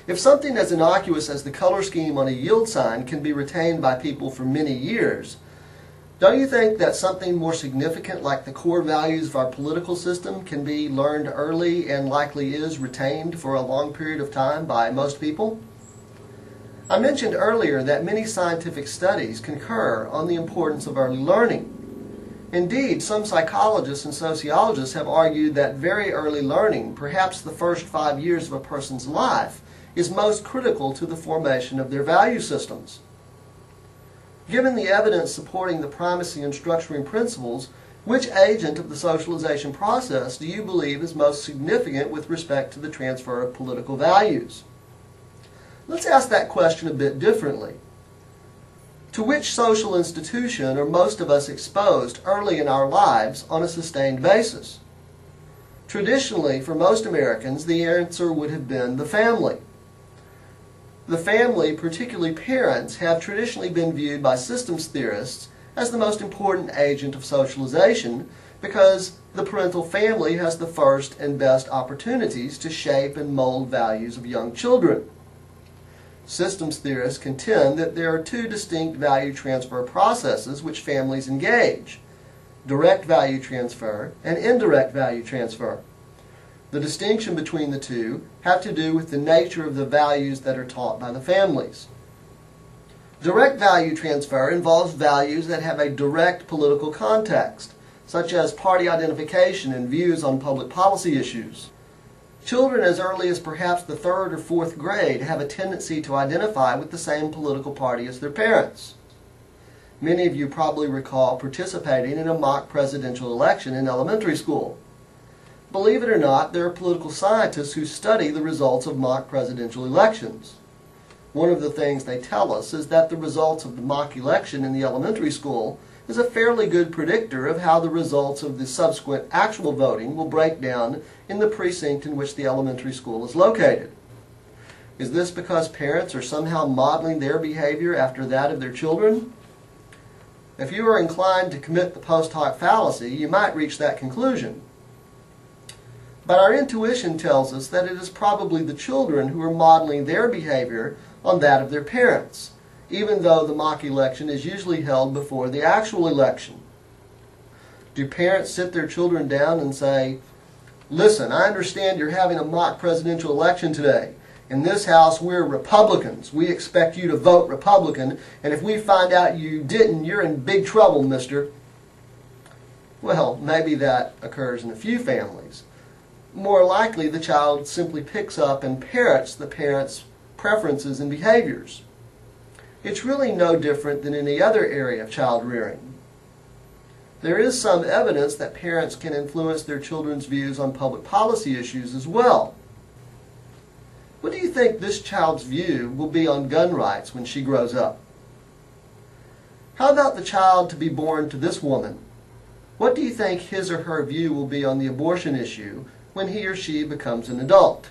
If something as innocuous as the color scheme on a yield sign can be retained by people for many years, don't you think that something more significant like the core values of our political system can be learned early and likely is retained for a long period of time by most people? I mentioned earlier that many scientific studies concur on the importance of early learning. Indeed, some psychologists and sociologists have argued that very early learning, perhaps the first 5 years of a person's life, is most critical to the formation of their value systems. Given the evidence supporting the primacy and structuring principles, which agent of the socialization process do you believe is most significant with respect to the transfer of political values? Let's ask that question a bit differently. To which social institution are most of us exposed early in our lives on a sustained basis? Traditionally, for most Americans, the answer would have been the family. The family, particularly parents, have traditionally been viewed by systems theorists as the most important agent of socialization because the parental family has the first and best opportunities to shape and mold values of young children. Systems theorists contend that there are two distinct value transfer processes which families engage: direct value transfer and indirect value transfer. The distinction between the two have to do with the nature of the values that are taught by the families. Direct value transfer involves values that have a direct political context, such as party identification and views on public policy issues. Children as early as perhaps the 3rd or 4th grade have a tendency to identify with the same political party as their parents. Many of you probably recall participating in a mock presidential election in elementary school. Believe it or not, there are political scientists who study the results of mock presidential elections. One of the things they tell us is that the results of the mock election in the elementary school is a fairly good predictor of how the results of the subsequent actual voting will break down in the precinct in which the elementary school is located. Is this because parents are somehow modeling their behavior after that of their children? If you are inclined to commit the post hoc fallacy, you might reach that conclusion. But our intuition tells us that it is probably the children who are modeling their behavior on that of their parents, even though the mock election is usually held before the actual election. Do parents sit their children down and say, "Listen, I understand you're having a mock presidential election today. In this house, we're Republicans. We expect you to vote Republican, and if we find out you didn't, you're in big trouble, mister." Well, maybe that occurs in a few families. More likely, the child simply picks up and parrots the parents' preferences and behaviors. It's really no different than any other area of child rearing. There is some evidence that parents can influence their children's views on public policy issues as well. What do you think this child's view will be on gun rights when she grows up? How about the child to be born to this woman? What do you think his or her view will be on the abortion issue when he or she becomes an adult?